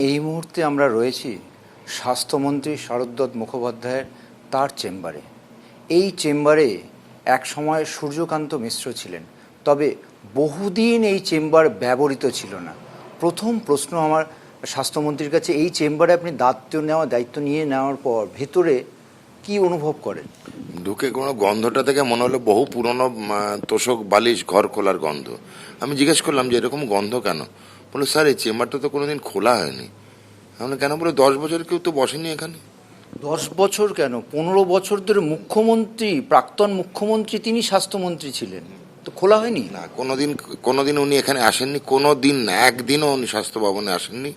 এই মুহূর্তে আমরা রয়েছি স্বাস্থ্যমন্ত্রী শারদত্ত মুখোপাধ্যায়ের তার চেম্বারে। এই চেম্বারে এক সময় সূর্যকান্ত মিশ্র ছিলেন, তবে বহুদিন এই চেম্বার ব্যবহৃত ছিল না। প্রথম প্রশ্ন আমার স্বাস্থ্যমন্ত্রীর কাছে, এই চেম্বারে আপনি দায়িত্ব নিয়ে নেওয়ার পর ভেতরে কি অনুভব করেন? ঢুকে কোনো গন্ধটা থেকে মনে হলো বহু পুরনো তোষক বালিশ ঘর খোলার গন্ধ। আমি জিজ্ঞেস করলাম যে এরকম গন্ধ কেন? বললো স্যার এই চেম্বারটা তো কোনোদিন খোলা হয়নি। আমরা কেন? বলে 10 বছর কেউ তো বসেনি এখানে। 10 বছর কেন, 15 বছর ধরে মুখ্যমন্ত্রী, প্রাক্তন মুখ্যমন্ত্রী তিনি স্বাস্থ্যমন্ত্রী ছিলেন, তো খোলা হয়নি না, কোনোদিন উনি এখানে আসেননি। কোনোদিন না, একদিনও উনি স্বাস্থ্য ভবনে আসেননি।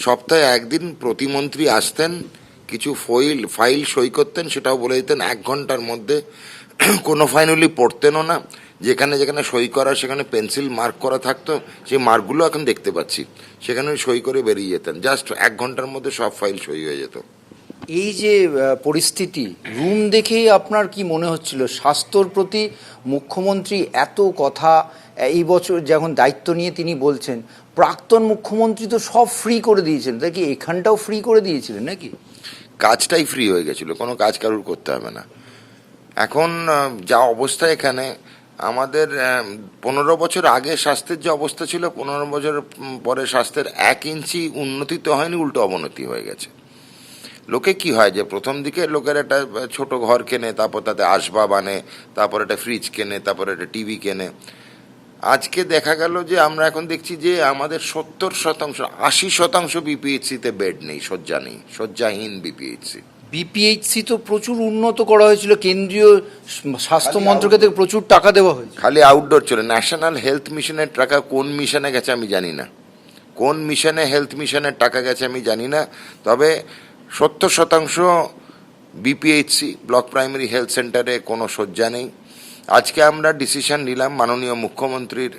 সপ্তাহে একদিন প্রতিমন্ত্রী আসতেন, কিছু ফাইল সই করতেন, সেটাও বলে দিতেন 1 ঘন্টার মধ্যে। কোনো ফাইনালি পড়তেনও না। যেখানে যেখানে সই করা সেখানে পেন্সিল মার্ক করা থাকতো, সেই মার্কগুলো এখন দেখতে পাচ্ছি। সেখানে সই করে বেরিয়ে যেতেন, জাস্ট 1 ঘন্টার মধ্যে সব ফাইল সই হয়ে যেত। এই যে পরিস্থিতি, রুম দেখেই আপনার কি মনে হচ্ছিল স্বাস্থ্যর প্রতি মুখ্যমন্ত্রী এত কথা এই বছর যখন দায়িত্ব নিয়ে তিনি বলছেন? প্রাক্তন মুখ্যমন্ত্রী তো সব ফ্রি করে দিয়েছেন, তাই কি এখানটাও ফ্রি করে দিয়েছিলেন নাকি? কাজটাই ফ্রি হয়ে গেছিল, কোনো কাজ কারুর করতে হবে না। এখন যা অবস্থা এখানে, আমাদের 15 বছর আগে স্বাস্থ্যের যে অবস্থা ছিল, 15 বছর পরে স্বাস্থ্যের 1 ইঞ্চি উন্নতি তো হয়নি, উল্টো অবনতি হয়ে গেছে। লোকে কি হয় যে প্রথম দিকে লোকের একটা ছোট ঘর কেনে, তারপর তাতে আসবাব আনে, তারপর একটা ফ্রিজ কেনে, তারপর একটা টিভি কেনে। আজকে দেখা গেল যে আমরা এখন দেখছি যে আমাদের 70%, 80% বিপিএইচসিতে বেড নেই, শয্যা নেই, শয্যাহীন বিপিএইচসি। বিপিএইচসি তো প্রচুর উন্নত করা হয়েছিল, কেন্দ্রীয় স্বাস্থ্য মন্ত্রকের থেকে প্রচুর টাকা দেওয়া হয়েছে। খালি আউটডোর চলে। ন্যাশনাল হেলথ মিশনের টাকা কোন মিশনে গেছে আমি জানি না, কোন মিশনে হেলথ মিশনের টাকা গেছে আমি জানি না। তবে 70% বিপিএইচসি, ব্লক প্রাইমারি হেলথ সেন্টারে কোনো শয্যা নেই। আজকে আমরা ডিসিশন নিলাম মাননীয় মুখ্যমন্ত্রীর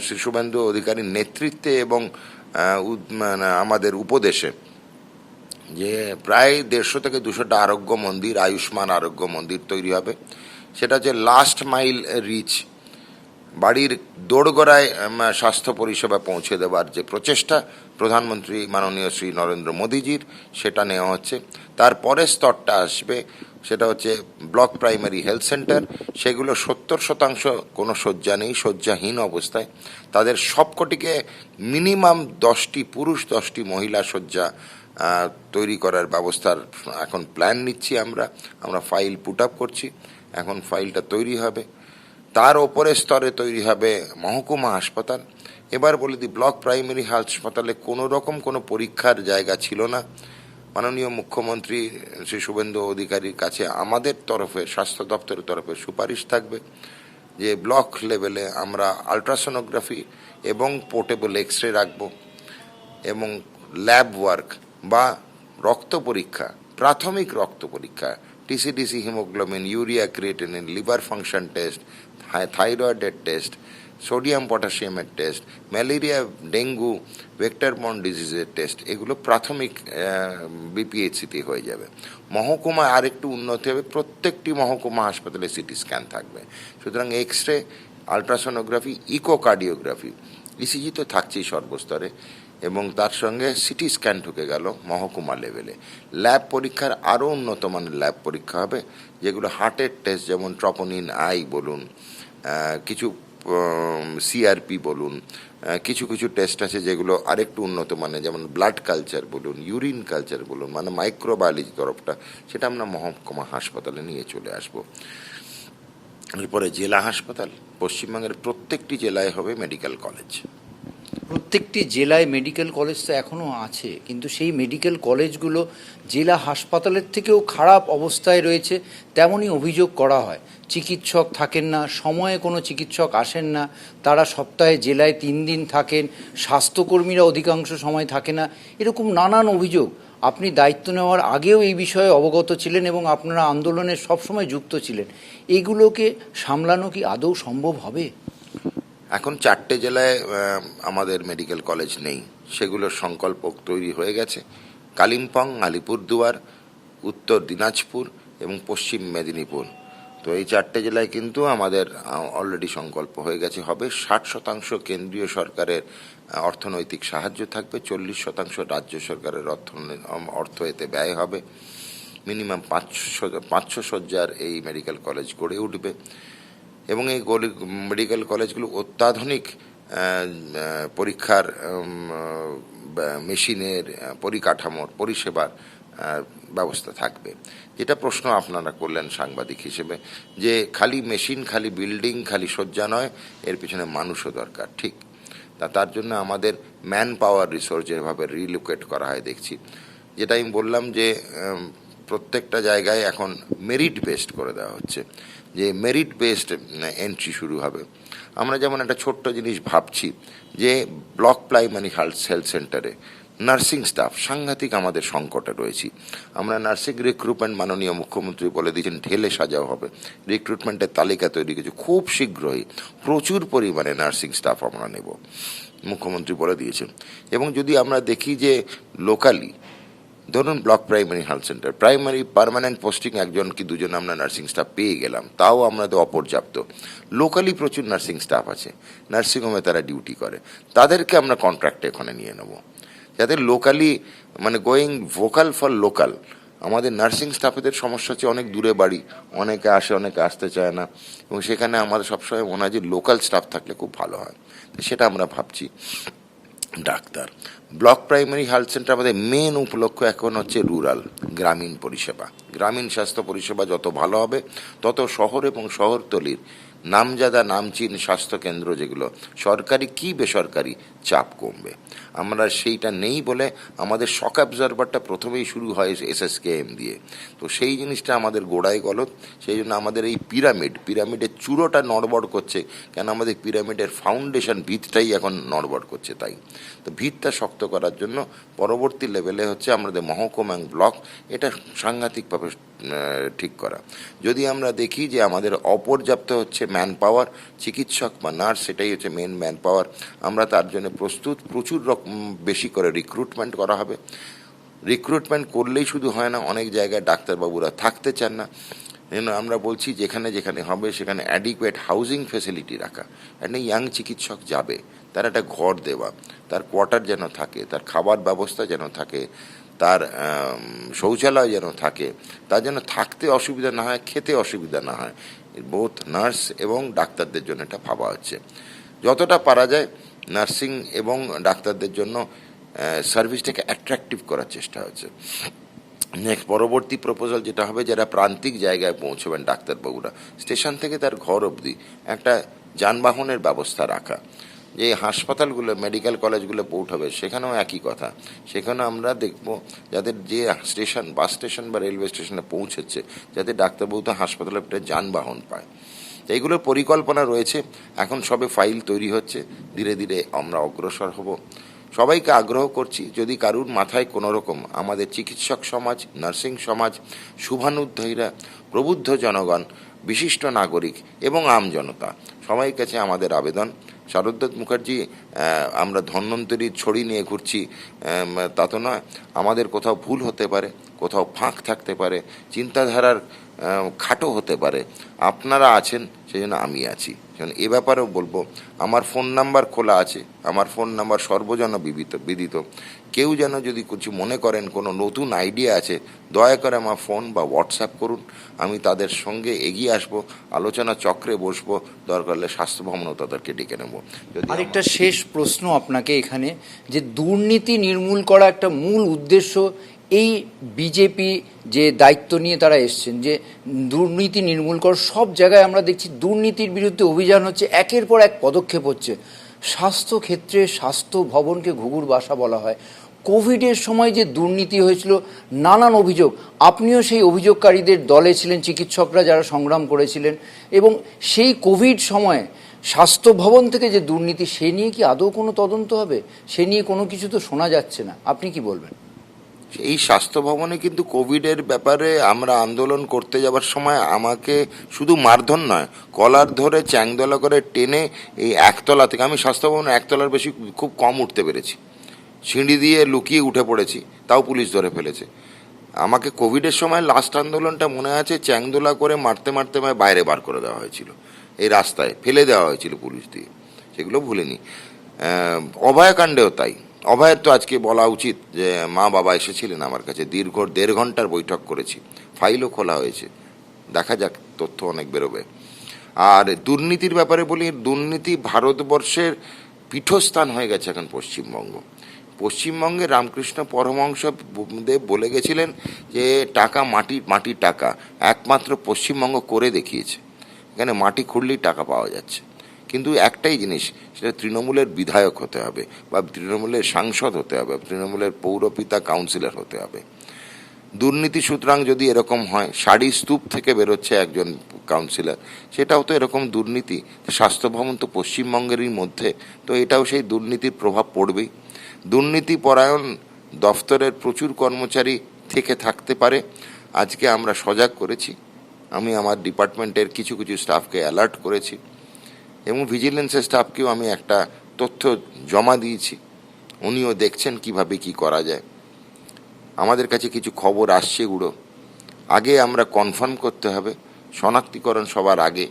শ্রী শুভেন্দু অধিকারীর নেতৃত্বে এবং আমাদের উপদেশে, যে প্রায় 150 থেকে 200টা আরোগ্য মন্দির, আয়ুষ্মান আরোগ্য মন্দির তৈরি হবে। সেটা হচ্ছে লাস্ট মাইল রিচ, বাড়ির দোরগোড়ায় স্বাস্থ্য পরিষেবা পৌঁছে দেওয়ার যে প্রচেষ্টা প্রধানমন্ত্রী মাননীয় শ্রী নরেন্দ্র মোদীজির, সেটা নেওয়া হচ্ছে। তারপরে স্তরটা আসবে, সেটা হচ্ছে ব্লক প্রাইমারি হেলথ সেন্টার। সেগুলো 70% কোনো শয্যা নেই, শয্যাহীন অবস্থায়। তাদের সবকটিকে মিনিমাম 10টি পুরুষ 10টি মহিলা শয্যা তৈরি করার ব্যবস্থার এখন প্ল্যান নিচ্ছি। আমরা ফাইল পুট আপ করছি, এখন ফাইলটা তৈরি হবে। তার ওপরের স্তরে তৈরি হবে মহকুমা হাসপাতাল। এবার বলে দিই, ব্লক প্রাইমারি হাসপাতালে কোনো রকম কোনো পরীক্ষার জায়গা ছিল না। মাননীয় মুখ্যমন্ত্রী শ্রী শুভেন্দু অধিকারীর কাছে আমাদের তরফে, স্বাস্থ্য দপ্তরের তরফে সুপারিশ থাকবে যে ব্লক লেভেলে আমরা আলট্রাসোনোগ্রাফি এবং পোর্টেবল এক্স রে রাখবো, এবং ল্যাব ওয়ার্ক বা রক্ত পরীক্ষা, প্রাথমিক রক্ত পরীক্ষা, TC DC, haemoglobin, urea creatinine, liver function test, থাইরয়েডের টেস্ট, সোডিয়াম পটাশিয়ামের test, malaria, dengue, vector borne ডিজিজের টেস্ট, এগুলো প্রাথমিক বিপিএইচসিতে হয়ে যাবে। মহকুমায় আরেকটু উন্নতি হবে, প্রত্যেকটি মহকুমা হাসপাতালে সিটি স্ক্যান থাকবে। সুতরাং X ray, ultrasonography, echocardiography, ECG তো থাকছেই সর্বস্তরে, এবং তার সঙ্গে সিটি স্ক্যান ঢুকে গেল মহকুমা লেভেলে। ল্যাব পরীক্ষার আরও উন্নত মানের ল্যাব পরীক্ষা হবে, যেগুলো হার্টের টেস্ট, যেমন ট্রপোনিন আই বলুন, কিছু সিআরপি বলুন, কিছু কিছু টেস্ট আছে যেগুলো আরেকটু উন্নত মানের, যেমন ব্লাড কালচার বলুন, ইউরিন কালচার বলুন, মানে মাইক্রোবায়োলজি তরফটা, সেটা আমরা মহকুমা হাসপাতালে নিয়ে চলে আসব। এরপরে জেলা হাসপাতাল, পশ্চিমবঙ্গের প্রত্যেকটি জেলায় হবে মেডিকেল কলেজ। প্রত্যেকটি জেলায় মেডিকেল কলেজ তো এখনও আছে, কিন্তু সেই মেডিকেল কলেজগুলো জেলা হাসপাতালের থেকেও খারাপ অবস্থায় রয়েছে, তেমনই অভিযোগ করা হয়। চিকিৎসক থাকেন না, সময়ে কোনো চিকিৎসক আসেন না, তারা সপ্তাহে জেলায় 3 দিন থাকেন, স্বাস্থ্যকর্মীরা অধিকাংশ সময় থাকে না, এরকম নানান অভিযোগ। আপনি দায়িত্ব নেওয়ার আগেও এই বিষয়ে অবগত ছিলেন এবং আপনারা আন্দোলনে সবসময় যুক্ত ছিলেন। এইগুলোকে সামলানো কি আদৌ সম্ভব হবে? এখন 4টে জেলায় আমাদের মেডিকেল কলেজ নেই, সেগুলোর সংকল্প তৈরি হয়ে গেছে। কালিম্পং, আলিপুরদুয়ার, উত্তর দিনাজপুর এবং পশ্চিম মেদিনীপুর। তো এই 4টে জেলায় কিন্তু আমাদের অলরেডি সংকল্প হয়ে গেছে, হবে 60% কেন্দ্রীয় সরকারের অর্থনৈতিক সাহায্য থাকবে, 40% রাজ্য সরকারের অর্থ এতে ব্যয় হবে, মিনিমাম 500 শয্যার এই মেডিকেল কলেজ গড়ে উঠবে এবং এই মেডিকেল কলেজগুলো অত্যাধুনিক পরীক্ষার মেশিনের, পরিকাঠামোর, পরিষেবার ব্যবস্থা থাকবে। যেটা প্রশ্ন আপনারা করলেন সাংবাদিক হিসেবে, যে খালি মেশিন, খালি বিল্ডিং, খালি শয্যা নয়, এর পিছনে মানুষও দরকার। ঠিক তার জন্য আমাদের ম্যান পাওয়ার রিসোর্স যেভাবে রিলোকেট করা হয় দেখছি, যেটা আমি বললাম যে প্রত্যেকটা জায়গায় এখন মেরিট বেসড করে দেওয়া হচ্ছে, যে মেরিট বেসড এন্ট্রি শুরু হবে। আমরা যেমন একটা ছোট্ট জিনিস ভাবছি যে ব্লক প্রাইমারি হেলথ সেন্টারে নার্সিং স্টাফ সাংঘাতিক আমাদের সংকটে রয়েছি। আমরা নার্সিং রিক্রুটমেন্ট মাননীয় মুখ্যমন্ত্রী বলে দিয়েছেন ঢেলে সাজাও হবে, রিক্রুটমেন্টের তালিকা তৈরি করেছে, খুব শীঘ্রই প্রচুর পরিমাণে নার্সিং স্টাফ আমরা নেব, মুখ্যমন্ত্রী বলে দিয়েছেন। এবং যদি আমরা দেখি যে লোকালি ধরুন block primary health centre, primary permanent posting একজন কি দুজন আমরা নার্সিং স্টাফ পেয়ে গেলাম, তাও আমাদের অপর্যাপ্ত। লোকালি প্রচুর নার্সিং স্টাফ আছে, নার্সিংহোমে তারা ডিউটি করে, তাদেরকে আমরা কন্ট্রাক্টে এখানে নিয়ে নেব, যাদের লোকালি মানে গোয়িং ভোকাল ফর লোকাল। আমাদের নার্সিং স্টাফেদের সমস্যা হচ্ছে অনেক দূরে বাড়ি, অনেকে আসে, অনেকে আসতে চায় না, এবং সেখানে আমাদের সবসময় মনে হয় যে লোকাল স্টাফ থাকলে খুব ভালো হয়, সেটা আমরা ভাবছি। Doctor, block primary health centre আমাদের মেন উপলক্ষ্য এখন হচ্ছে রুরাল, গ্রামীণ পরিষেবা। গ্রামীণ স্বাস্থ্য পরিষেবা যত ভালো হবে, তত শহর এবং শহরতলির নামজাদা নামচিন স্বাস্থ্যকেন্দ্র যেগুলো সরকারি কি বেসরকারি, চাপ কমবে। আমরা সেইটা নেই বলে আমাদের শক অ্যাবজর্ভারটা প্রথমেই শুরু হয় SSKM দিয়ে, তো সেই জিনিসটা আমাদের গোড়ায় গলত। সেই জন্য আমাদের এই পিরামিডের চূড়োটা নড়বড় করছে, কেন আমাদের পিরামিডের ফাউন্ডেশন, ভিতটাই এখন নড়বড় করছে। তাই তো ভিতটা শক্ত করার জন্য পরবর্তী লেভেলে হচ্ছে আমাদের মহকুমা এবং ব্লক, এটা সাংঘাতিকভাবে ঠিক করা। যদি আমরা দেখি যে আমাদের অপর্যাপ্ত হচ্ছে ম্যান পাওয়ার, চিকিৎসক বা নার্স, সেটাই হচ্ছে মেন ম্যান পাওয়ার, আমরা তার জন্য প্রস্তুত। প্রচুর বেশি করে রিক্রুটমেন্ট করা হবে। রিক্রুটমেন্ট করলেই শুধু হয় না, অনেক জায়গায় ডাক্তারবাবুরা থাকতে চান না, আমরা বলছি যেখানে যেখানে হবে সেখানে অ্যাডিকুয়েট হাউজিং ফেসিলিটি রাখা। একটা ইয়াং চিকিৎসক যাবে, তার একটা ঘর দেওয়া, তার কোয়ার্টার যেন থাকে, তার খাবার ব্যবস্থা যেন থাকে, তার শৌচালয় যেন থাকে, তার যেন থাকতে অসুবিধা না হয়, খেতে অসুবিধা না হয়। বোথ নার্স এবং ডাক্তারদের জন্য এটা ভাবা হচ্ছে। যতটা পারা যায় নার্সিং এবং ডাক্তারদের জন্য সার্ভিসটাকে অ্যাট্রাকটিভ করার চেষ্টা হচ্ছে। নেক্সট পরবর্তী প্রপোজাল যেটা হবে, যারা প্রান্তিক জায়গায় পৌঁছবেন ডাক্তারবাবুরা, স্টেশন থেকে তার ঘর অবধি একটা যানবাহনের ব্যবস্থা রাখা। যে হাসপাতালগুলো, মেডিকেল কলেজগুলো পৌঁছাবে, সেখানেও একই কথা। সেখানে আমরা দেখব যাদের যে স্টেশন, বাস স্টেশন বা রেলওয়ে স্টেশনে পৌঁছেছে, যাতে ডাক্তারবাবু তো হাসপাতালে একটা যানবাহন পায়। এইগুলোর পরিকল্পনা রয়েছে, এখন সবে ফাইল তৈরি হচ্ছে, ধীরে ধীরে আমরা অগ্রসর হব। সবাইকে আগ্রহ করছি, যদি কারুর মাথায় কোনো রকম, আমাদের চিকিৎসক সমাজ, নার্সিং সমাজ, শুভানুধ্যায়ীরা, প্রবুদ্ধ জনগণ, বিশিষ্ট নাগরিক এবং আম জনতা, সবাই কাছে আমাদের আবেদন, শারদত্ত মুখার্জি আমরা ধন্বন্তরী ছড়ি নিয়ে ঘুরছি তা তো নয়, আমাদের কোথাও ভুল হতে পারে, কোথাও ফাঁক থাকতে পারে, চিন্তাধারার খাটো হতে পারে, আপনারা আছেন, সেই জন্য আমি আছি। এ ব্যাপারেও বলবো, আমার ফোন নাম্বার খোলা আছে, আমার ফোন নাম্বার সর্বজন বিদিত। কেউ যেন যদি কিছু মনে করেন, কোনো নতুন আইডিয়া আছে, দয়া করে আমার ফোন বা হোয়াটসঅ্যাপ করুন, আমি তাদের সঙ্গে এগিয়ে আসবো, আলোচনা চক্রে বসবো, দরকার হলে স্বাস্থ্য ভবনও তাদেরকে ডেকে নেব। আরেকটা শেষ প্রশ্ন আপনাকে এখানে, যে দুর্নীতি নির্মূল করা একটা মূল উদ্দেশ্য, এই বিজেপি যে দায়িত্ব নিয়ে তারা এসছেন, যে দুর্নীতি নির্মূল করা, সব জায়গায় আমরা দেখছি দুর্নীতির বিরুদ্ধে অভিযান হচ্ছে, একের পর এক পদক্ষেপ হচ্ছে। স্বাস্থ্য ক্ষেত্রে স্বাস্থ্য ভবনকে ঘুঘুর বাসা বলা হয়। কোভিডের সময় যে দুর্নীতি হয়েছিল, নানান অভিযোগ, আপনিও সেই অভিযোগকারীদের দলে ছিলেন, চিকিৎসকরা যারা সংগ্রাম করেছিলেন, এবং সেই কোভিড সময়ে স্বাস্থ্য ভবন থেকে যে দুর্নীতি, সে নিয়ে কি আদৌ কোনো তদন্ত হবে? সে নিয়ে কোনো কিছু তো শোনা যাচ্ছে না, আপনি কি বলবেন? এই স্বাস্থ্য ভবনে কিন্তু কোভিডের ব্যাপারে আমরা আন্দোলন করতে যাওয়ার সময় আমাকে শুধু মারধর নয়, কলার ধরে চ্যাংদোলা করে টেনে এই একতলা থেকে, আমি স্বাস্থ্য ভবনে একতলার বেশি খুব কম উঠতে পেরেছি, সিঁড়ি দিয়ে লুকিয়ে উঠে পড়েছি, তাও পুলিশ ধরে ফেলেছে আমাকে। কোভিডের সময় লাস্ট আন্দোলনটা মনে আছে, চ্যাংদোলা করে মারতে মারতে বাইরে বার করে দেওয়া হয়েছিল, এই রাস্তায় ফেলে দেওয়া হয়েছিল পুলিশ দিয়ে, সেগুলো ভুলিনি। অভয়াকাণ্ডেও তাই। অভয়ের তো আজকে বলা উচিত যে মা বাবা এসেছিলেন আমার কাছে, দীর্ঘ 1.5 ঘন্টার বৈঠক করেছি, ফাইলও খোলা হয়েছে, দেখা যাক, তথ্য অনেক বেরোবে। আর দুর্নীতির ব্যাপারে বলি, দুর্নীতি ভারতবর্ষের পীঠস্থান হয়ে গেছে এখন পশ্চিমবঙ্গ। পশ্চিমবঙ্গে রামকৃষ্ণ পরমহংস দেব বলে গেছিলেন যে টাকা মাটির টাকা একমাত্র পশ্চিমবঙ্গ করে দেখিয়েছে। এখানে মাটি খুঁড়লেই টাকা পাওয়া যাচ্ছে, কিন্তু একটাই জিনিস, সেটা তৃণমূলের বিধায়ক হতে হবে, বা তৃণমূলের সাংসদ হতে হবে, তৃণমূলের পৌরপিতা কাউন্সিলর হতে হবে। দুর্নীতি সুতরাং যদি এরকম হয়, শাড়ি স্তূপ থেকে বেরোচ্ছে একজন কাউন্সিলর, সেটাও তো এরকম দুর্নীতি। স্বাস্থ্য ভবন তো পশ্চিমবঙ্গেরই মধ্যে, তো এটাও সেই দুর্নীতির প্রভাব পড়বেই। দুর্নীতি পরায়ণ দফতরের প্রচুর কর্মচারী থেকে থাকতে পারে, আজকে আমরা সজাগ করেছি। আমি আমার ডিপার্টমেন্টের কিছু কিছু স্টাফকে অ্যালার্ট করেছি, এবং ভিজিলেন্সের স্টাফকেও আমি একটা তথ্য জমা দিয়েছি, উনিও দেখছেন কিভাবে কি করা যায়। আমাদের কাছে কিছু খবর আসছে উড়ো, আগে আমরা কনফার্ম করতে হবে, শনাক্তিকরণ সবার আগে।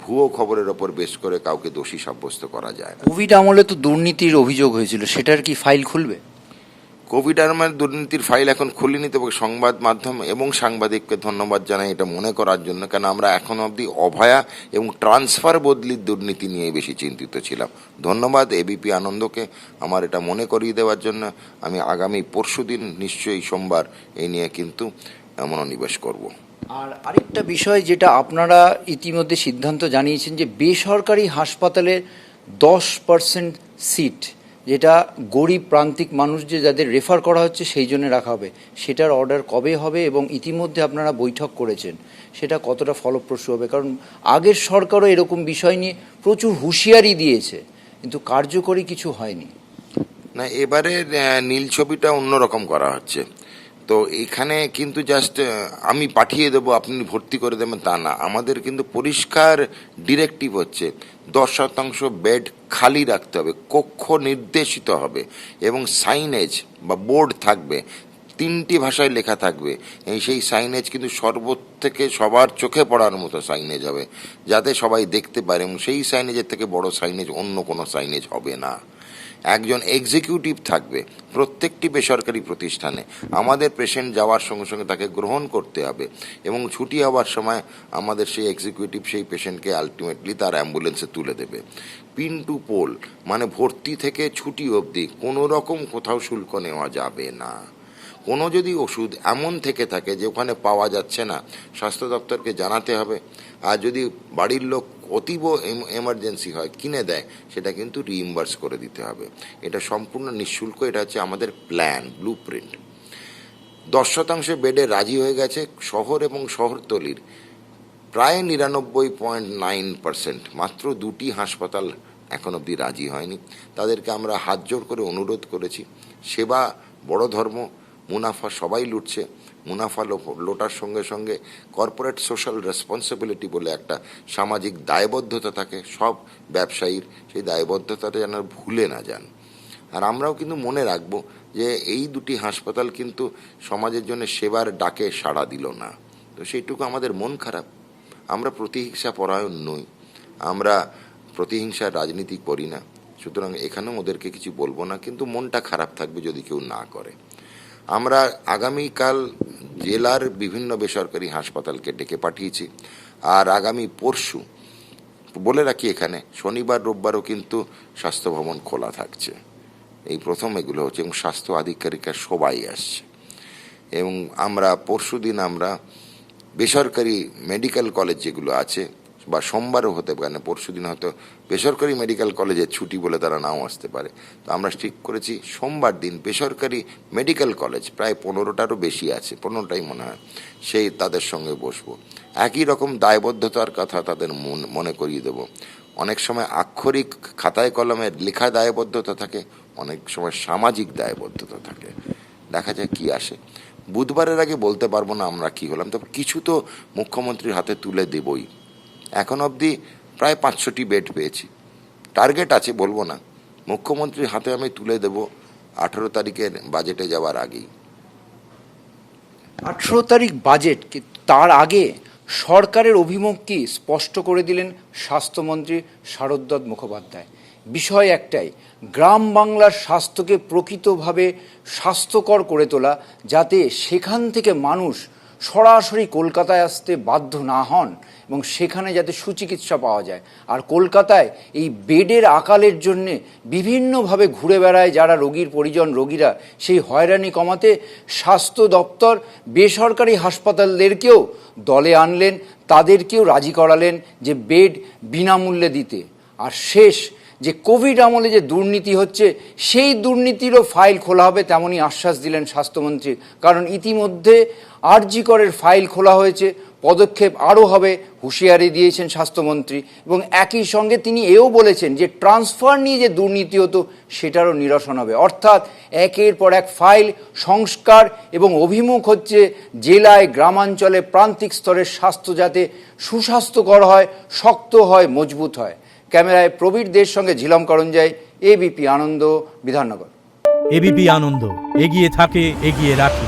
ভুয়ো খবরের ওপর বেশ করে কাউকে দোষী সাব্যস্ত করা যায় না। কোভিড আমলে তো দুর্নীতির অভিযোগ হয়েছিল, সেটার কি ফাইল খুলবে? কোভিড আমার দুর্নীতির ফাইল এখন খুলিনি, তবে সংবাদ মাধ্যম এবং সাংবাদিককে ধন্যবাদ জানাই এটা মনে করার জন্য, কেন আমরা এখন অবধি অভয়া এবং ট্রান্সফার বদলির দুর্নীতি নিয়ে বেশি চিন্তিত ছিলাম। ধন্যবাদ এবিপি আনন্দকে আমার এটা মনে করিয়ে দেওয়ার জন্য। আমি আগামী পরশুদিন নিশ্চয়ই সোমবার এই নিয়ে কিন্তু মনোনিবেশ করব। আর আরেকটা বিষয় যেটা আপনারা ইতিমধ্যে সিদ্ধান্ত জানিয়েছেন, যে বেসরকারি হাসপাতালে 10% সিট, যেটা গরিব প্রান্তিক মানুষ যে যাদের রেফার করা হচ্ছে সেই জন্য রাখা হবে, সেটার অর্ডার কবে হবে? এবং ইতিমধ্যে আপনারা বৈঠক করেছেন, সেটা কতটা ফলপ্রসূ হবে? কারণ আগের সরকারও এরকম বিষয় নিয়ে প্রচুর হুঁশিয়ারি দিয়েছে, কিন্তু কার্যকরী কিছু হয়নি। না, এবারে নীল ছবিটা অন্যরকম করা হচ্ছে। তো এখানে কিন্তু জাস্ট আমি পাঠিয়ে দেবো, আপনি ভর্তি করে দেবেন তা না। আমাদের কিন্তু পরিষ্কার ডিরেক্টিভ হচ্ছে 10% বেড খালি রাখতে হবে, কক্ষ নির্দেশিত হবে, এবং সাইনেজ বা বোর্ড থাকবে, 3টি ভাষায় লেখা থাকবে। সেই সাইনেজ কিন্তু থেকে সবার চোখে পড়ার মতো সাইনেজ হবে, যাতে সবাই দেখতে পারে, এবং সেই সাইনেজের থেকে বড় সাইনেজ অন্য কোনো সাইনেজ হবে না। একজন এক্সিকিউটিভ থাকবে প্রত্যেকটি বেসরকারি প্রতিষ্ঠানে। আমাদের পেশেন্ট যাওয়ার সঙ্গে সঙ্গে তাকে গ্রহণ করতে হবে, এবং ছুটি হওয়ার সময় আমাদের সেই এক্সিকিউটিভ সেই পেশেন্টকে আলটিমেটলি তার অ্যাম্বুলেন্সে তুলে দেবে। পিন টু পোল, মানে ভর্তি থেকে ছুটি অবধি কোনো রকম কোথাও শুল্ক নেওয়া যাবে না। কোনো যদি ওষুধ এমন থেকে থাকে যে ওখানে পাওয়া যাচ্ছে না, স্বাস্থ্য দপ্তরকে জানাতে হবে। আর যদি বাড়ির লোক অতীব এমার্জেন্সি হয় কিনে দেয়, সেটা কিন্তু রিইম্বার্স করে দিতে হবে। এটা সম্পূর্ণ নিঃশুল্ক, এটা হচ্ছে আমাদের প্ল্যান, ব্লু প্রিন্ট। 10% বেডে রাজি হয়ে গেছে শহর এবং শহরতলির প্রায় 99.9%। মাত্র 2টি হাসপাতাল এখন অবধি রাজি হয়নি। তাদেরকে আমরা হাত জোড় করে অনুরোধ করেছি, সেবা বড় ধর্ম, মুনাফা সবাই লুটছে, মুনাফা লোটার সঙ্গে সঙ্গে কর্পোরেট সোশ্যাল রেসপন্সিবিলিটি বলে একটা সামাজিক দায়বদ্ধতা থাকে সব ব্যবসায়ীর, সেই দায়বদ্ধতাটা যেন ভুলে না যান। আর আমরাও কিন্তু মনে রাখবো যে এই 2টি হাসপাতাল কিন্তু সমাজের জন্য সেবার ডাকে সাড়া দিল না, তো সেইটুকু আমাদের মন খারাপ। আমরা প্রতিহিংসা পরায়ণ নই, আমরা প্রতিহিংসার রাজনীতি করি না, সুতরাং এখানেও ওদেরকে কিছু বলবো না, কিন্তু মনটা খারাপ থাকবে যদি কেউ না করে। আমরা আগামীকাল জেলার বিভিন্ন বেসরকারি হাসপাতালকে ডেকে পাঠিয়েছি, আর আগামী পরশু বলে রাখি এখানে শনিবার রোববারও কিন্তু স্বাস্থ্য ভবন খোলা থাকছে। এই প্রথম এগুলো হচ্ছে, এবং স্বাস্থ্য আধিকারিকরা সবাই আসছে। এবং আমরা পরশুদিন আমরা বেসরকারি মেডিকেল কলেজ যেগুলো আছে, বা সোমবারও হতে পারে, পরশুদিন হয়তো বেসরকারি মেডিকেল কলেজের ছুটি বলে তারা নাও আসতে পারে, তো আমরা ঠিক করেছি সোমবার দিন বেসরকারি মেডিকেল কলেজ প্রায় 15টারও বেশি আছে, 15টাই মনে হয়, সেই তাদের সঙ্গে বসবো। একই রকম দায়বদ্ধতার কথা তাদের মনে করিয়ে দেব। অনেক সময় আক্ষরিক খাতায় কলমে লেখা দায়বদ্ধতা থাকে, অনেক সময় সামাজিক দায়বদ্ধতা থাকে, দেখা যায় কি আসে। বুধবারের আগে বলতে পারবো না আমরা কি হলাম, তবে কিছু তো মুখ্যমন্ত্রীর হাতে তুলে দেবই। এখন অবধি প্রায় 500টি বেড পেয়েছি, টার্গেট আছে বলবো না, মুখ্যমন্ত্রীর হাতে আমি তুলে দেব 18 তারিখের বাজেটে যাওয়ার আগেই। 18 তারিখ বাজেট, তার আগে সরকারের অভিমুখ কি স্পষ্ট করে দিলেন স্বাস্থ্যমন্ত্রী শারদত্ত মুখোপাধ্যায়। বিষয় একটাই, গ্রাম বাংলার স্বাস্থ্যকে প্রকৃতভাবে স্বাস্থ্যকর করে তোলা, যাতে সেখান থেকে মানুষ সরাসরি কলকাতায় আসতে বাধ্য না হন এবং সেখানে যাতে সুচিকিৎসা পাওয়া যায়। আর কলকাতায় এই বেডের আকালের জন্যে বিভিন্নভাবে ঘুরে বেড়ায় যারা রোগীর পরিজন, রোগীরা, সেই হয়রানি কমাতে স্বাস্থ্য দপ্তর বেসরকারি হাসপাতালদেরকেও দলে আনলেন, তাদেরকেও রাজি করালেন যে বেড বিনামূল্যে দিতে। আর শেষ যে কোভিড আমলে যে দুর্নীতি হচ্ছে, সেই দুর্নীতিরও ফাইল খোলা হবে তেমনই আশ্বাস দিলেন স্বাস্থ্যমন্ত্রী। কারণ ইতিমধ্যে আরজি করের ফাইল খোলা হয়েছে, পদক্ষেপ আরও হবে, হুঁশিয়ারি দিয়েছেন স্বাস্থ্যমন্ত্রী। এবং একই সঙ্গে তিনি এও বলেছেন যে ট্রান্সফার নিয়ে যে দুর্নীতি হতো সেটারও নিরসন হবে। অর্থাৎ একের পর এক ফাইল সংস্কার এবং অভিমুখ হচ্ছে জেলায়, গ্রামাঞ্চলে, প্রান্তিক স্তরের স্বাস্থ্য যাতে সুস্বাস্থ্যকর হয়, শক্ত হয়, মজবুত হয়। ক্যামেরায় প্রবীর দের সঙ্গে ঝিলম করঞ্জাই, এবিপি আনন্দ, বিধাননগর। এবিপি আনন্দ, এগিয়ে থাকে, এগিয়ে রাখে।